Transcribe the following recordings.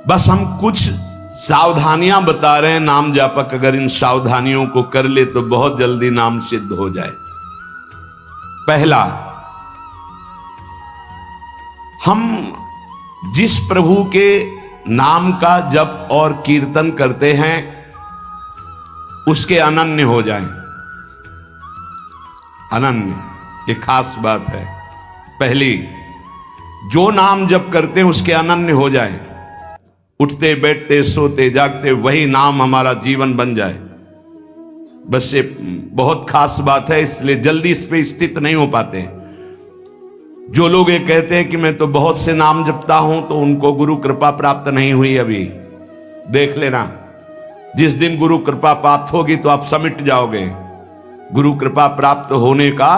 बस हम कुछ सावधानियां बता रहे हैं। नाम जापक अगर इन सावधानियों को कर ले तो बहुत जल्दी नाम सिद्ध हो जाए। पहला, हम जिस प्रभु के नाम का जप और कीर्तन करते हैं उसके अनन्य हो जाएं। अनन्य, ये खास बात है। पहली, जो नाम जप करते हैं उसके अनन्य हो जाएं। उठते बैठते सोते जागते वही नाम हमारा जीवन बन जाए। बस ये बहुत खास बात है, इसलिए जल्दी इस पे स्थित नहीं हो पाते। जो लोग ये कहते हैं कि मैं तो बहुत से नाम जपता हूं, तो उनको गुरु कृपा प्राप्त नहीं हुई अभी। देख लेना, जिस दिन गुरु कृपा प्राप्त होगी तो आप समिट जाओगे। गुरु कृपा प्राप्त होने का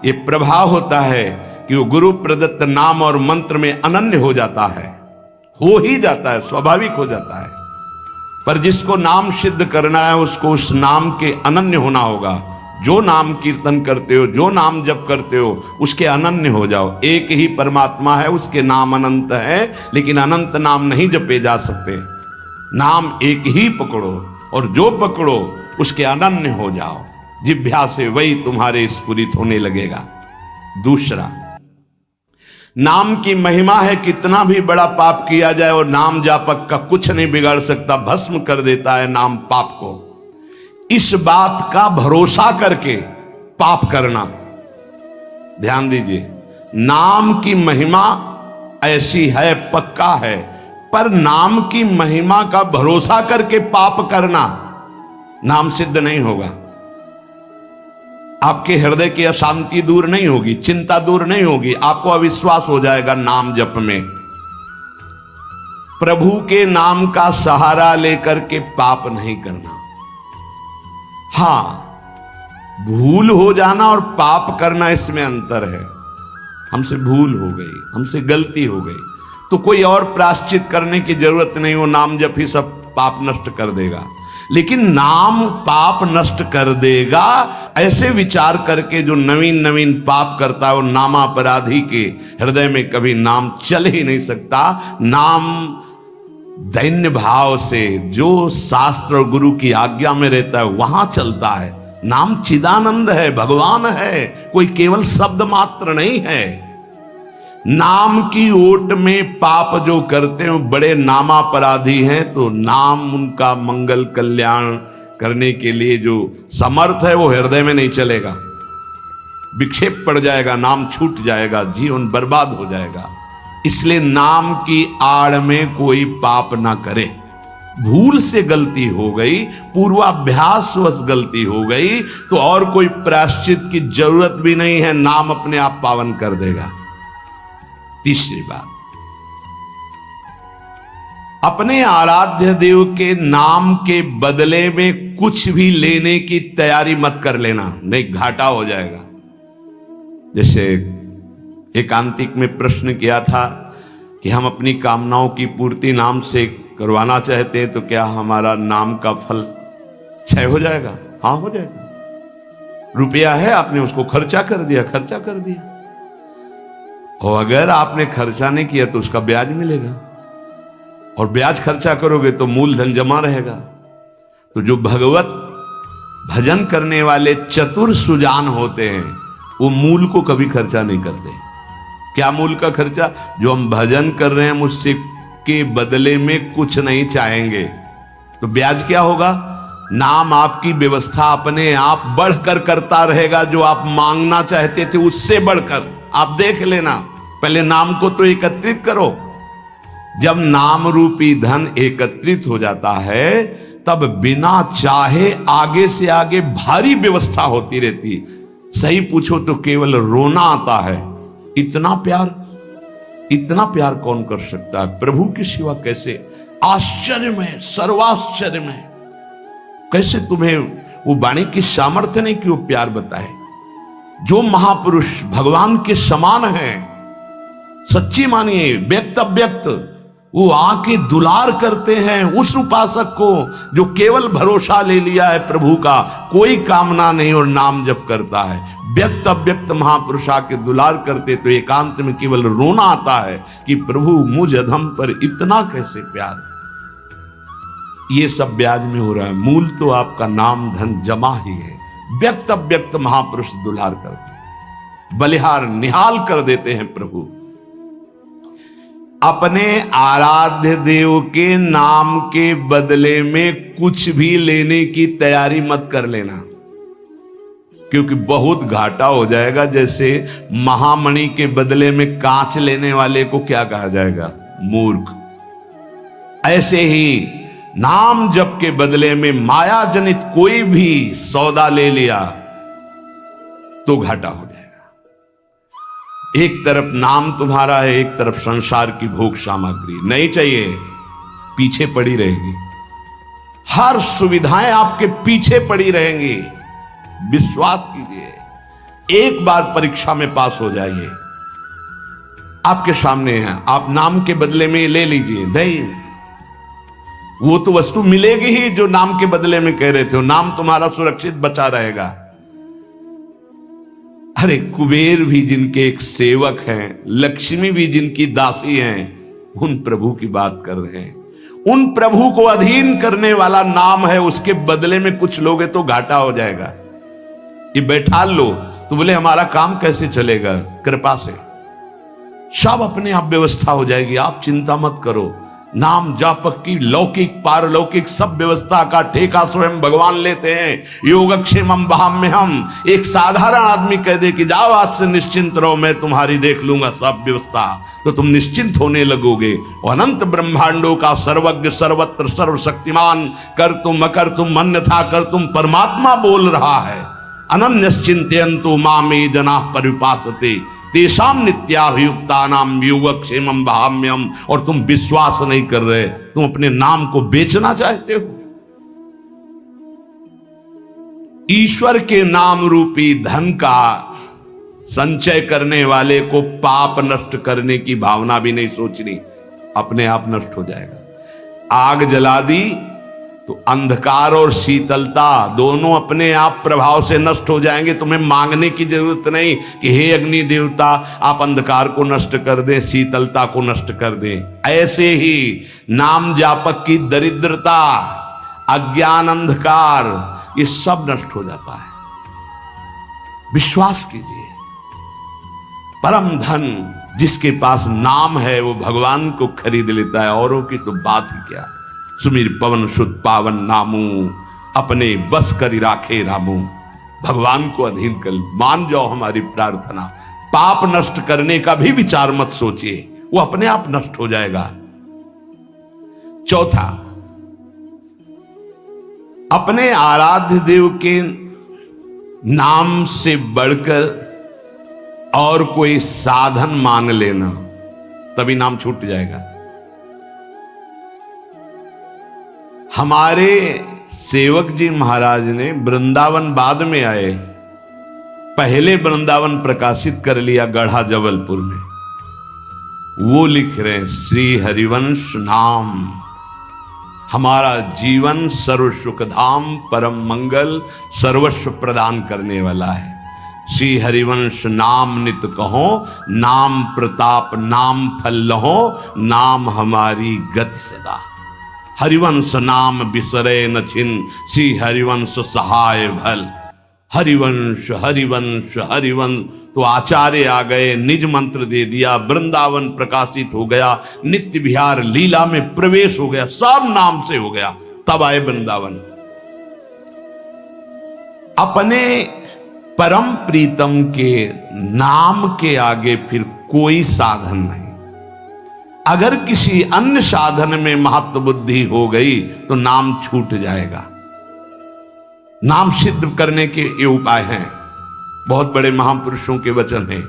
ये प्रभाव होता है कि वो गुरु प्रदत्त नाम और मंत्र में अनन्य हो जाता है, हो ही जाता है, स्वाभाविक हो जाता है। पर जिसको नाम सिद्ध करना है उसको उस नाम के अनन्य होना होगा। जो नाम कीर्तन करते हो, जो नाम जप करते हो, उसके अनन्य हो जाओ। एक ही परमात्मा है, उसके नाम अनंत है, लेकिन अनंत नाम नहीं जपे जा सकते। नाम एक ही पकड़ो और जो पकड़ो उसके अनन्य हो जाओ। जिह्वा से वही तुम्हारे स्फुरित होने लगेगा। दूसरा, नाम की महिमा है। कितना भी बड़ा पाप किया जाए और नाम जापक का कुछ नहीं बिगाड़ सकता, भस्म कर देता है नाम पाप को। इस बात का भरोसा करके पाप करना, ध्यान दीजिए, नाम की महिमा ऐसी है, पक्का है, पर नाम की महिमा का भरोसा करके पाप करना नाम सिद्ध नहीं होगा। आपके हृदय की अशांति दूर नहीं होगी, चिंता दूर नहीं होगी, आपको अविश्वास हो जाएगा नाम जप में। प्रभु के नाम का सहारा लेकर के पाप नहीं करना। हां, भूल हो जाना और पाप करना, इसमें अंतर है। हमसे भूल हो गई, हमसे गलती हो गई, तो कोई और प्रायश्चित करने की जरूरत नहीं, वो नाम जप ही सब पाप नष्ट कर देगा। लेकिन नाम पाप नष्ट कर देगा, ऐसे विचार करके जो नवीन नवीन पाप करता है वो नामापराधी के हृदय में कभी नाम चल ही नहीं सकता। नाम दैन्य भाव से जो शास्त्र और गुरु की आज्ञा में रहता है वहां चलता है। नाम चिदानंद है, भगवान है, कोई केवल शब्द मात्र नहीं है। नाम की ओट में पाप जो करते हैं वो बड़े नामापराधी हैं, तो नाम उनका मंगल कल्याण करने के लिए जो समर्थ है वो हृदय में नहीं चलेगा, विक्षेप पड़ जाएगा, नाम छूट जाएगा, जीवन बर्बाद हो जाएगा। इसलिए नाम की आड़ में कोई पाप ना करे। भूल से गलती हो गई, पूर्वाभ्यासवश गलती हो गई, तो और कोई प्रायश्चित की जरूरत भी नहीं है, नाम अपने आप पावन कर देगा। तीसरी बात, अपने आराध्य देव के नाम के बदले में कुछ भी लेने की तैयारी मत कर लेना, नहीं घाटा हो जाएगा। जैसे एकांतिक में प्रश्न किया था कि हम अपनी कामनाओं की पूर्ति नाम से करवाना चाहते हैं, तो क्या हमारा नाम का फल क्षय हो जाएगा? हाँ, हो जाएगा। रुपया है, आपने उसको खर्चा कर दिया, और अगर आपने खर्चा नहीं किया तो उसका ब्याज मिलेगा, और ब्याज खर्चा करोगे तो मूलधन जमा रहेगा। तो जो भगवत भजन करने वाले चतुर सुजान होते हैं वो मूल को कभी खर्चा नहीं करते। क्या मूल का खर्चा? जो हम भजन कर रहे हैं मुझसे के बदले में कुछ नहीं चाहेंगे, तो ब्याज क्या होगा? नाम आपकी व्यवस्था अपने आप बढ़कर करता रहेगा। जो आप मांगना चाहते थे उससे बढ़कर, आप देख लेना, पहले नाम को तो एकत्रित करो। जब नाम रूपी धन एकत्रित हो जाता है तब बिना चाहे आगे से आगे भारी व्यवस्था होती रहती। सही पूछो तो केवल रोना आता है। इतना प्यार कौन कर सकता है प्रभु की सिवा? कैसे आश्चर्य में, सर्वाश्चर्य में, कैसे तुम्हें वो वाणी की सामर्थ्य नहीं कि वो प्यार बताए। जो महापुरुष भगवान के समान हैं, सच्ची मानिए, व्यक्त अव्यक्त वो आके दुलार करते हैं उस उपासक को जो केवल भरोसा ले लिया है प्रभु का, कोई कामना नहीं और नाम जप करता है। व्यक्त अव्यक्त महापुरुष आके दुलार करते तो एकांत में केवल रोना आता है कि प्रभु मुझ अधम पर इतना कैसे प्यार। ये सब ब्याज में हो रहा है, मूल तो आपका नाम धन जमा ही है। व्यक्त अव्यक्त महापुरुष दुलार करते हैं, बलिहार निहाल कर देते हैं प्रभु। अपने आराध्य देव के नाम के बदले में कुछ भी लेने की तैयारी मत कर लेना, क्योंकि बहुत घाटा हो जाएगा। जैसे महामणि के बदले में कांच लेने वाले को क्या कहा जाएगा? मूर्ख। ऐसे ही नाम जप के बदले में माया जनित कोई भी सौदा ले लिया तो घाटा हो जाएगा। एक तरफ नाम तुम्हारा है, एक तरफ संसार की भोग सामग्री नहीं चाहिए, पीछे पड़ी रहेगी। हर सुविधाएं आपके पीछे पड़ी रहेंगी। विश्वास कीजिए, एक बार परीक्षा में पास हो जाइए, आपके सामने है, आप नाम के बदले में ले लीजिए। नहीं, वो तो वस्तु मिलेगी ही जो नाम के बदले में कह रहे थे। नाम तुम्हारा सुरक्षित बचा रहेगा। अरे कुबेर भी जिनके एक सेवक हैं, लक्ष्मी भी जिनकी दासी हैं, उन प्रभु की बात कर रहे हैं। उन प्रभु को अधीन करने वाला नाम है, उसके बदले में कुछ लोगे तो घाटा हो जाएगा। ये बैठा लो तो बोले हमारा काम कैसे चलेगा? कृपा से सब अपने आप व्यवस्था हो जाएगी, आप चिंता मत करो। नाम जापक की लौकिक पारलौकिक सब व्यवस्था का ठेका स्वयं भगवान लेते हैं। योगक्षेमम वहाम्यहम। एक साधारण आदमी कह दे कि जाओ आज से निश्चिंत रहो, मैं तुम्हारी देख लूंगा सब व्यवस्था, तो तुम निश्चिंत होने लगोगे। अनंत ब्रह्मांडों का सर्वज्ञ सर्वत्र सर्वशक्तिमान कर तुम अकर तुम अन्यथा कर तुम परमात्मा बोल रहा है। अनन्यश्चिन्तयन्तु मामे जनाः परिपासते तेषां नित्याभियुक्तानां योगक्षेमं वहाम्यहम्। और तुम विश्वास नहीं कर रहे, तुम अपने नाम को बेचना चाहते हो। ईश्वर के नाम रूपी धन का संचय करने वाले को पाप नष्ट करने की भावना भी नहीं सोचनी, अपने आप नष्ट हो जाएगा। आग जला दी तो अंधकार और शीतलता दोनों अपने आप प्रभाव से नष्ट हो जाएंगे। तुम्हें मांगने की जरूरत नहीं कि हे अग्नि देवता आप अंधकार को नष्ट कर दें, शीतलता को नष्ट कर दें। ऐसे ही नाम जापक की दरिद्रता, अज्ञान, अंधकार, ये सब नष्ट हो जाता है। विश्वास कीजिए, परम धन जिसके पास नाम है वो भगवान को खरीद लेता है, औरों की तो बात ही क्या। सुमिर पवन सुत पावन नामू, अपने बस करी राखे रामू। भगवान को अधीन कर मान जाओ हमारी प्रार्थना। पाप नष्ट करने का भी विचार मत सोचिए, वो अपने आप नष्ट हो जाएगा। चौथा, अपने आराध्य देव के नाम से बढ़कर और कोई साधन मान लेना, तभी नाम छूट जाएगा। हमारे सेवक जी महाराज ने वृंदावन बाद में आए, पहले वृंदावन प्रकाशित कर लिया गढ़ा जबलपुर में। वो लिख रहे हैं श्री हरिवंश नाम हमारा जीवन सर्व सुखधाम परम मंगल सर्वस्व प्रदान करने वाला है। श्री हरिवंश नाम नित कहो, नाम प्रताप नाम फल लहो, नाम हमारी गति सदा। हरिवंश नाम बिसरे न छिन, श्री हरिवंश सहाय भल। हरिवंश हरिवंश हरिवंश। तो आचार्य आ गए, निज मंत्र दे दिया, वृंदावन प्रकाशित हो गया, नित्य विहार लीला में प्रवेश हो गया, सब नाम से हो गया। तब आए वृंदावन। अपने परम प्रीतम के नाम के आगे फिर कोई साधन नहीं। अगर किसी अन्य साधन में महत्व बुद्धि हो गई तो नाम छूट जाएगा। नाम सिद्ध करने के ये उपाय हैं, बहुत बड़े महापुरुषों के वचन हैं।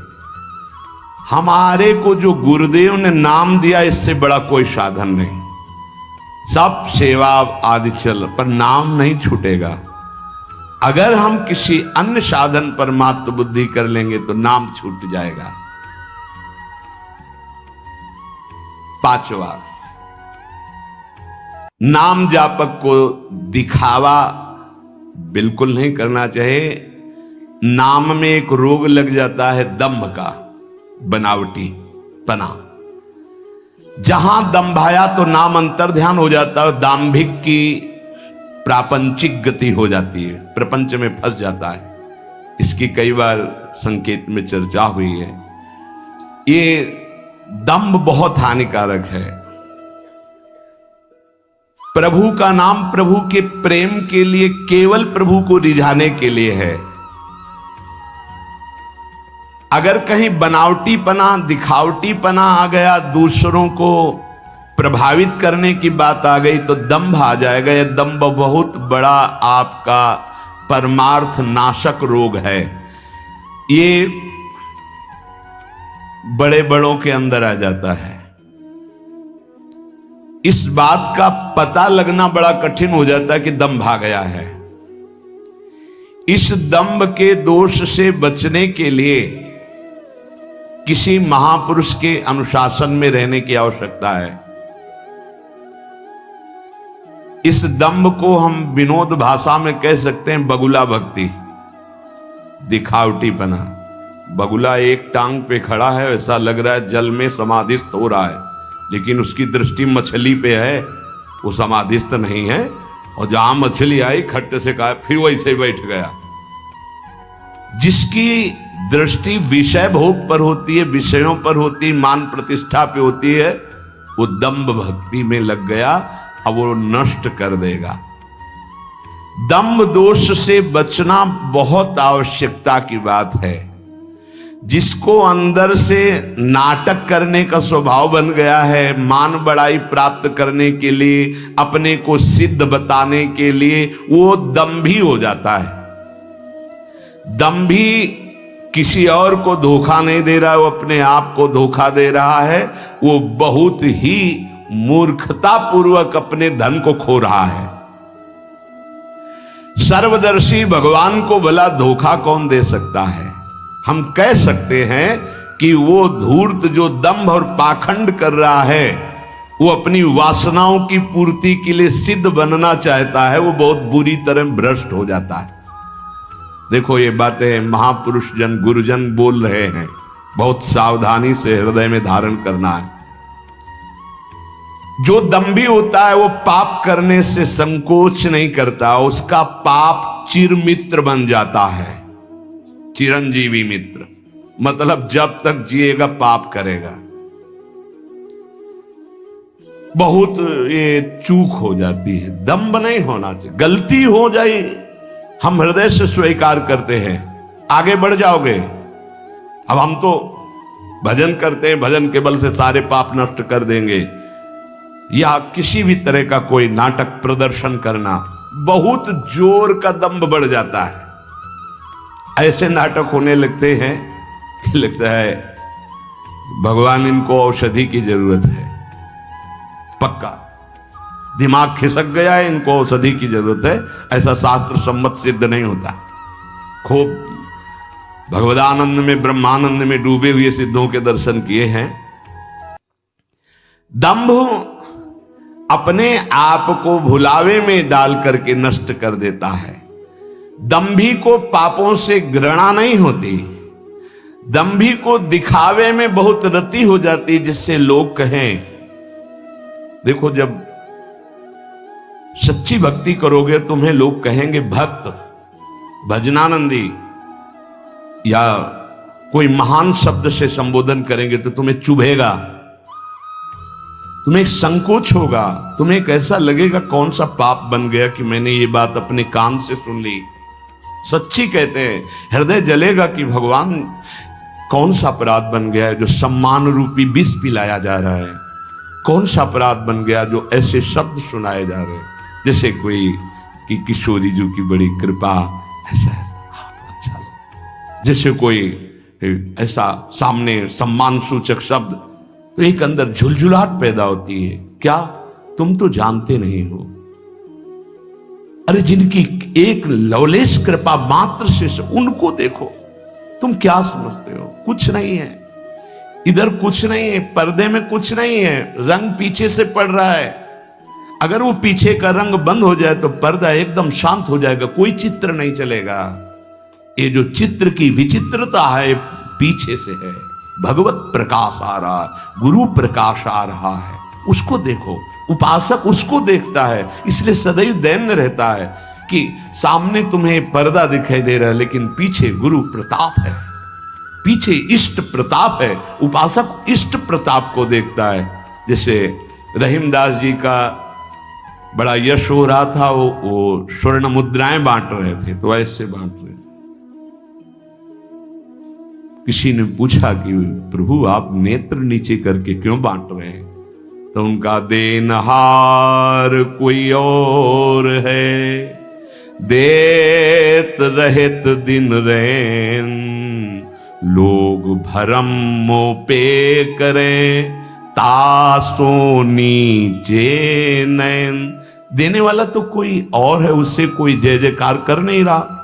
हमारे को जो गुरुदेव ने नाम दिया, इससे बड़ा कोई साधन नहीं। सब सेवा आदि चल, पर नाम नहीं छूटेगा। अगर हम किसी अन्य साधन पर महत्व बुद्धि कर लेंगे तो नाम छूट जाएगा। पांचवा, नाम जापक को दिखावा बिल्कुल नहीं करना चाहिए। नाम में एक रोग लग जाता है दंभ का, बनावटी पना। जहां दंभाया तो नाम अंतर ध्यान हो जाता है, दाम्भिक की प्रापंचिक गति हो जाती है, प्रपंच में फंस जाता है। इसकी कई बार संकेत में चर्चा हुई है। ये दंभ बहुत हानिकारक है। प्रभु का नाम प्रभु के प्रेम के लिए, केवल प्रभु को रिझाने के लिए है। अगर कहीं बनावटीपना, दिखावटीपना आ गया, दूसरों को प्रभावित करने की बात आ गई तो दंभ आ जाएगा। यह दंभ बहुत बड़ा आपका परमार्थ नाशक रोग है। ये बड़े बड़ों के अंदर आ जाता है। इस बात का पता लगना बड़ा कठिन हो जाता है कि दंभ आ गया है। इस दंभ के दोष से बचने के लिए किसी महापुरुष के अनुशासन में रहने की आवश्यकता है। इस दंभ को हम विनोद भाषा में कह सकते हैं बगुला भक्ति, दिखावटीपना। बगुला एक टांग पे खड़ा है, ऐसा लग रहा है जल में समाधिस्थ हो रहा है, लेकिन उसकी दृष्टि मछली पे है, वो समाधिस्थ नहीं है। और जहां मछली आई खट्ट से कहा, फिर वैसे बैठ गया। जिसकी दृष्टि विषय भोग पर होती है, विषयों पर होती है, मान प्रतिष्ठा पे होती है, वो दंभ भक्ति में लग गया। अब वो नष्ट कर देगा। दंभ दोष से बचना बहुत आवश्यकता की बात है। जिसको अंदर से नाटक करने का स्वभाव बन गया है, मान बड़ाई प्राप्त करने के लिए, अपने को सिद्ध बताने के लिए, वो दंभी हो जाता है। दंभी किसी और को धोखा नहीं दे रहा है, वो अपने आप को धोखा दे रहा है। वो बहुत ही मूर्खता पूर्वक अपने धन को खो रहा है। सर्वदर्शी भगवान को भला धोखा कौन दे सकता है? हम कह सकते हैं कि वो धूर्त जो दंभ और पाखंड कर रहा है, वो अपनी वासनाओं की पूर्ति के लिए सिद्ध बनना चाहता है, वो बहुत बुरी तरह भ्रष्ट हो जाता है। देखो ये बातें महापुरुष जन, गुरुजन बोल रहे हैं, बहुत सावधानी से हृदय में धारण करना है। जो दंभी होता है वो पाप करने से संकोच नहीं करता, उसका पाप चिरमित्र बन जाता है, चिरंजीवी मित्र। मतलब जब तक जिएगा पाप करेगा। बहुत ये चूक हो जाती है, दंभ नहीं होना चाहिए। गलती हो जाए हम हृदय से स्वीकार करते हैं, आगे बढ़ जाओगे। अब हम तो भजन करते हैं, भजन के बल से सारे पाप नष्ट कर देंगे, या किसी भी तरह का कोई नाटक प्रदर्शन करना, बहुत जोर का दंभ बढ़ जाता है। ऐसे नाटक होने लगते हैं कि लगता है भगवान इनको औषधि की जरूरत है। पक्का दिमाग खिसक गया है, इनको औषधि की जरूरत है। ऐसा शास्त्र सम्मत सिद्ध नहीं होता। खूब भगवदानंद में, ब्रह्मानंद में डूबे हुए सिद्धों के दर्शन किए हैं। दंभ अपने आप को भुलावे में डाल करके नष्ट कर देता है। दंभी को पापों से घृणा नहीं होती, दंभी को दिखावे में बहुत रति हो जाती, जिससे लोग कहें। देखो जब सच्ची भक्ति करोगे तुम्हें लोग कहेंगे भक्त, भजनानंदी, या कोई महान शब्द से संबोधन करेंगे तो तुम्हें चुभेगा, तुम्हें एक संकोच होगा, तुम्हें एक ऐसा लगेगा कौन सा पाप बन गया कि मैंने ये बात अपने कान से सुन ली। सच्ची कहते हैं, हृदय जलेगा कि भगवान कौन सा अपराध बन गया है जो सम्मान रूपी विष पिलाया जा रहा है, कौन सा अपराध बन गया जो ऐसे शब्द सुनाए जा रहे हैं। जैसे कोई कि किशोरी जी की बड़ी कृपा, ऐसा तो अच्छा लगा। जैसे कोई ऐसा सामने सम्मान सूचक शब्द, तो एक अंदर झुलझुलाहट पैदा होती है। क्या तुम तो जानते नहीं हो? अरे जिनकी एक लवलेश कृपा मात्र से उनको देखो, तुम क्या समझते हो? कुछ नहीं है इधर, कुछ नहीं है पर्दे में, कुछ नहीं है, रंग पीछे से पड़ रहा है। अगर वो पीछे का रंग बंद हो जाए तो पर्दा एकदम शांत हो जाएगा, कोई चित्र नहीं चलेगा। ये जो चित्र की विचित्रता है पीछे से है। भगवत प्रकाश आ रहा, गुरु प्रकाश आ रहा है, उसको देखो। उपासक उसको देखता है, इसलिए सदैव दैन्य रहता है कि सामने तुम्हें पर्दा दिखाई दे रहा है लेकिन पीछे गुरु प्रताप है, पीछे इष्ट प्रताप है। उपासक इष्ट प्रताप को देखता है। जैसे रहीमदास जी का बड़ा यश हो रहा था, वो स्वर्ण मुद्राएं बांट रहे थे, तो ऐसे बांट रहे थे। किसी ने पूछा कि प्रभु आप नेत्र नीचे करके क्यों बांट रहे हैं? तो उनका देनहार कोई और है, देत रहत दिन रैन, लोग भरम मोह पे करें, तासो नीचे नैन। देने वाला तो कोई और है, उससे कोई जय जयकार कर नहीं रहा।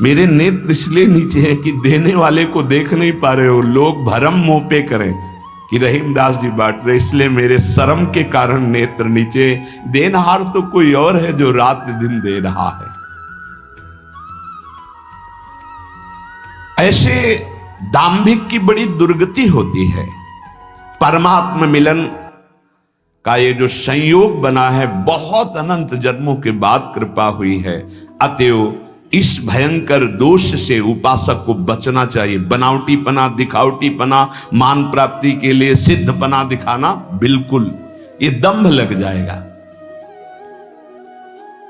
मेरे नेत्र इसलिए नीचे हैं कि देने वाले को देख नहीं पा रहे हो, लोग भरम मोह पे करें कि रहीमदास जी बांट रहे, इसलिए मेरे शर्म के कारण नेत्र नीचे। देनहार तो कोई और है जो रात दिन दे रहा है। ऐसे दाम्भिक की बड़ी दुर्गति होती है। परमात्मा मिलन का ये जो संयोग बना है, बहुत अनंत जन्मों के बाद कृपा हुई है। अतएव इस भयंकर दोष से उपासक को बचना चाहिए। बनावटीपना, दिखावटीपना, मान प्राप्ति के लिए सिद्धपना दिखाना, बिल्कुल ये दंभ लग जाएगा।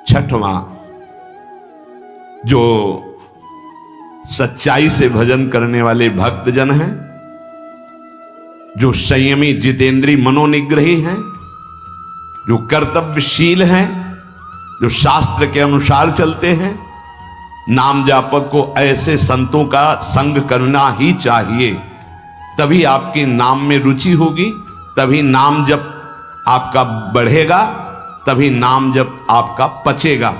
छठवां, जो सच्चाई से भजन करने वाले भक्तजन हैं, जो संयमी जितेंद्री मनोनिग्रही हैं, जो कर्तव्यशील हैं, जो शास्त्र के अनुसार चलते हैं, नाम जापक को ऐसे संतों का संग करना ही चाहिए। तभी आपके नाम में रुचि होगी, तभी नाम जप आपका बढ़ेगा, तभी नाम जप आपका पचेगा।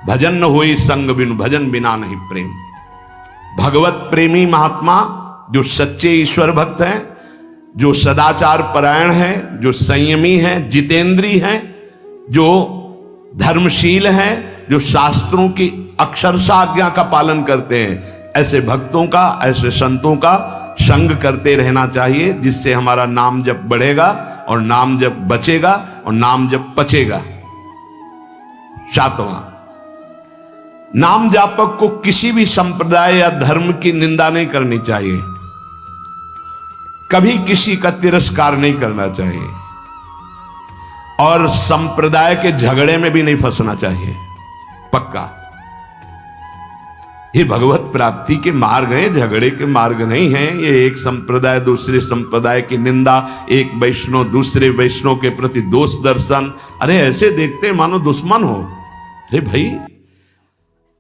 भजन न होई संग बिनु, भजन बिना नहीं प्रेम। भगवत प्रेमी महात्मा जो सच्चे ईश्वर भक्त हैं, जो सदाचार परायण हैं, जो संयमी हैं, जितेंद्री हैं, जो धर्मशील हैं, जो शास्त्रों की अक्षरशः आज्ञा का पालन करते हैं, ऐसे भक्तों का, ऐसे संतों का संग करते रहना चाहिए, जिससे हमारा नाम जप बढ़ेगा और नाम जप बचेगा और नाम जप पचेगा। सातवां, नाम जापक को किसी भी संप्रदाय या धर्म की निंदा नहीं करनी चाहिए, कभी किसी का तिरस्कार नहीं करना चाहिए और संप्रदाय के झगड़े में भी नहीं फंसना चाहिए। पक्का ये भगवत प्राप्ति के मार्ग हैं, झगड़े के मार्ग नहीं हैं। ये एक संप्रदाय दूसरे संप्रदाय की निंदा, एक वैष्णव दूसरे वैष्णव के प्रति दोष दर्शन, अरे ऐसे देखते मानो दुश्मन हो। अरे भाई,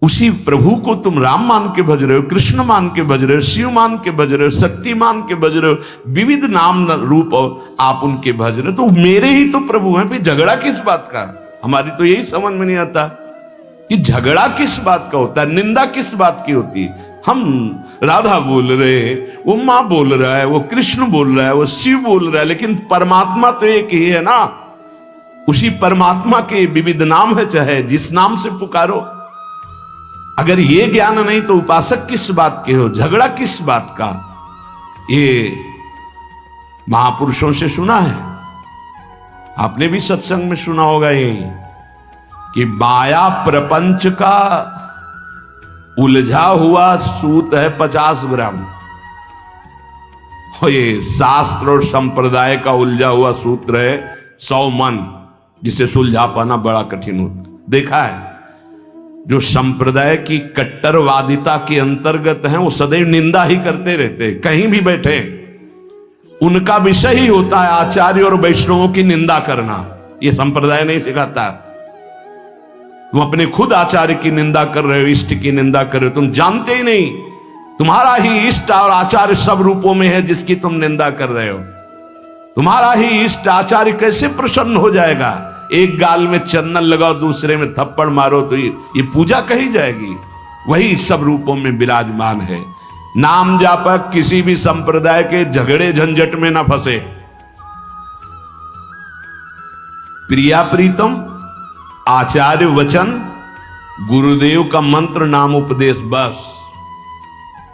उसी प्रभु को तुम राम मान के भज रहे हो, कृष्ण मान के भज रहे हो, शिव मान के भज रहे हो, शक्ति मान के भज रहे हो, विविध नाम रूप आप उनके भज रहे हो, तो मेरे ही तो प्रभु हैं, फिर झगड़ा किस बात का? हमारी तो यही समझ में नहीं आता कि झगड़ा किस बात का होता है, निंदा किस बात की होती है। हम राधा बोल रहे हैं, वो माँ बोल रहा है, वो कृष्ण बोल रहा है, वो शिव बोल रहा है, लेकिन परमात्मा तो एक ही है ना। उसी परमात्मा के विविध नाम है, चाहे जिस नाम से पुकारो। अगर ये ज्ञान नहीं तो उपासक किस बात के हो, झगड़ा किस बात का? ये महापुरुषों से सुना है, आपने भी सत्संग में सुना होगा ये कि माया प्रपंच का उलझा हुआ सूत है 50 ग्राम, और ये शास्त्र और संप्रदाय का उलझा हुआ सूत्र है 100 मन, जिसे सुलझा पाना बड़ा कठिन होता। देखा है, जो संप्रदाय की कट्टरवादिता के अंतर्गत हैं, वो सदैव निंदा ही करते रहते हैं, कहीं भी बैठे उनका विषय ही होता है आचार्य और वैष्णवों की निंदा करना। ये संप्रदाय नहीं सिखाता। तुम अपने खुद आचार्य की निंदा कर रहे हो, इष्ट की निंदा कर रहे हो, तुम जानते ही नहीं तुम्हारा ही इष्ट और आचार्य सब रूपों में है जिसकी तुम निंदा कर रहे हो। तुम्हारा ही इष्ट आचार्य कैसे प्रसन्न हो जाएगा? एक गाल में चंदन लगाओ, दूसरे में थप्पड़ मारो तो ये पूजा कही जाएगी? वही सब रूपों में विराजमान है। नाम जापक किसी भी संप्रदाय के झगड़े झंझट में ना फंसे। प्रिया प्रीतम, आचार्य वचन, गुरुदेव का मंत्र, नाम उपदेश, बस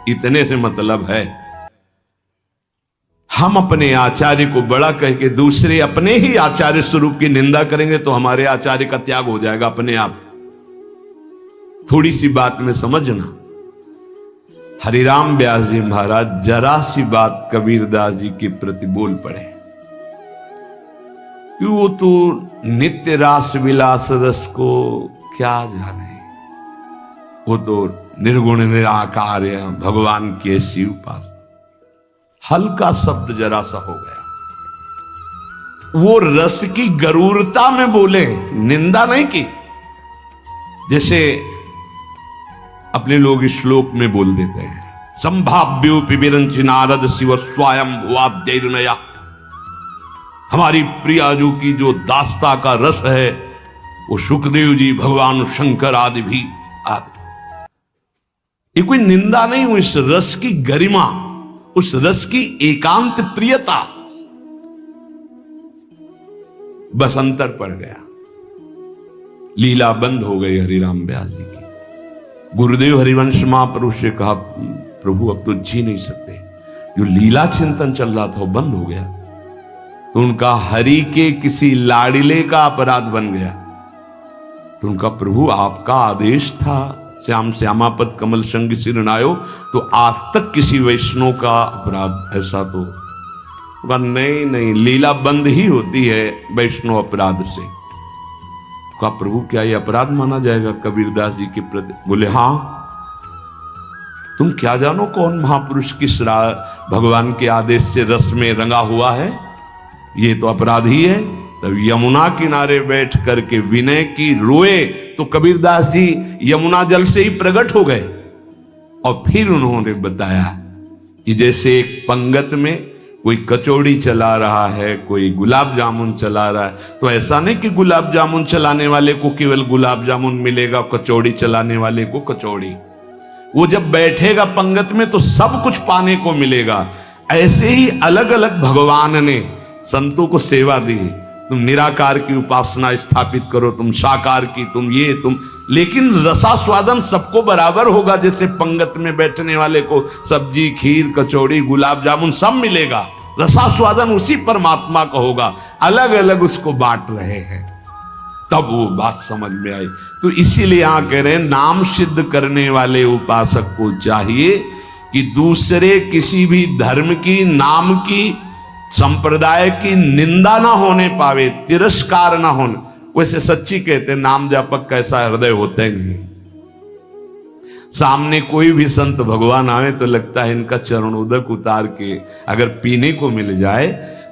इतने से मतलब है। हम अपने आचार्य को बड़ा कह के दूसरे अपने ही आचार्य स्वरूप की निंदा करेंगे तो हमारे आचार्य का त्याग हो जाएगा अपने आप। थोड़ी सी बात में समझना, हरिराम व्यास जी महाराज जरा सी बात कबीरदास जी के प्रति बोल पड़े कि वो तो नित्य रास विलास रस को क्या जाने, वो तो निर्गुण निराकार है, भगवान के शिव पास। हल्का शब्द जरा सा हो गया, वो रस की गरूरता में बोले, निंदा नहीं की। जैसे अपने लोग श्लोक में बोल देते हैं, संभाव्योपि विरंचि नारद शिव स्वयं भुवाद्यैर्नया। हमारी प्रिया जो की जो दास्ता का रस है वो सुखदेव जी, भगवान शंकर आदि भी आदि। ये कोई निंदा नहीं, उस रस की गरिमा, उस रस की एकांत प्रियता, बस अंतर पड़ गया। लीला बंद हो गई हरिराम व्यास जी की। गुरुदेव हरिवंश महापुरुष से कहा, प्रभु अब तो जी नहीं सकते, जो लीला चिंतन चल रहा था वो बंद हो गया। तो उनका हरि के किसी लाडिले का अपराध बन गया। तो उनका, प्रभु आपका आदेश था श्याम श्यामापद कमल संग सिरनायो, तो आज तक किसी वैष्णव का अपराध ऐसा तो नहीं, नहीं, लीला बंद ही होती है वैष्णव अपराध से। कहा, प्रभु क्या ये अपराध माना जाएगा कबीरदास जी के प्रति? बोले, हां, तुम क्या जानो कौन महापुरुष किस भगवान के आदेश से रस में रंगा हुआ है, ये तो अपराध ही है। तब यमुना किनारे बैठ करके विनय की रोए तो कबीरदास जी यमुना जल से ही प्रकट हो गए। और फिर उन्होंने बताया कि जैसे एक पंगत में कोई कचौड़ी चला रहा है, कोई गुलाब जामुन चला रहा है, तो ऐसा नहीं कि गुलाब जामुन चलाने वाले को केवल गुलाब जामुन मिलेगा, कचौड़ी चलाने वाले को कचौड़ी। वो जब बैठेगा पंगत में तो सब कुछ पाने को मिलेगा। ऐसे ही अलग अलग भगवान ने संतों को सेवा दी। तुम निराकार की उपासना स्थापित करो, तुम साकार की, तुम ये, तुम, लेकिन रसास्वादन सबको बराबर होगा। जैसे पंगत में बैठने वाले को सब्जी, खीर, कचौड़ी, गुलाब जामुन सब मिलेगा, रसास्वादन उसी परमात्मा का होगा। अलग अलग उसको बांट रहे हैं, तब वो बात समझ में आई। तो इसीलिए यहां कह रहे हैं, नाम सिद्ध करने वाले उपासक को चाहिए कि दूसरे किसी भी धर्म की, नाम की, संप्रदाय की निंदा ना होने पावे, तिरस्कार ना होने। वैसे सच्ची कहते, नाम जापक कैसा हृदय होते हैं। सामने कोई भी संत भगवान आए तो लगता है इनका चरणोदक उतार के अगर पीने को मिल जाए,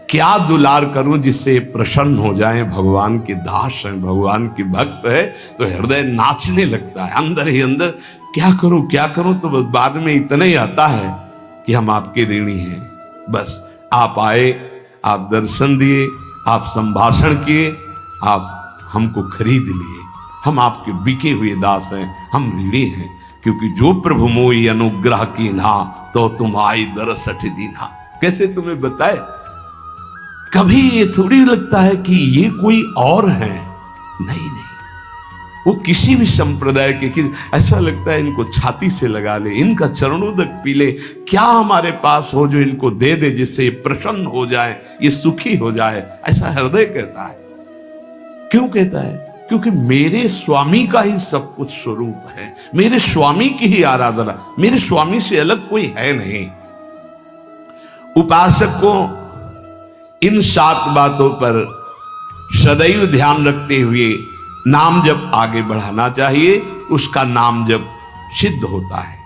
क्या दुलार करूं जिससे प्रसन्न हो जाए। भगवान के दास हैं, भगवान की भक्त है, तो हृदय नाचने लगता है अंदर ही अंदर। क्या करूं क्या करूं, तो बाद में इतना ही आता है कि हम आपके ऋणी हैं। बस आप आए, आप दर्शन दिए, आप संभाषण किए, आप हमको खरीद लिए, हम आपके बिके हुए दास हैं, हम ऋणी हैं। क्योंकि जो प्रभु मोई अनुग्रह की ना, तो तुम आई दरस दीना। कैसे तुम्हें बताए, कभी ये थोड़ी लगता है कि ये कोई और है, नहीं नहीं, वो किसी भी संप्रदाय के, ऐसा लगता है इनको छाती से लगा ले, इनका चरणोदक पी ले, क्या हमारे पास हो जो इनको दे दे जिससे ये प्रसन्न हो जाए, ये सुखी हो जाए। ऐसा हृदय कहता है। क्यों कहता है? क्योंकि मेरे स्वामी का ही सब कुछ स्वरूप है, मेरे स्वामी की ही आराधना, मेरे स्वामी से अलग कोई है नहीं। उपासक को इन 7 बातों पर सदैव ध्यान रखते हुए नाम जब आगे बढ़ाना चाहिए, उसका नाम जब सिद्ध होता है।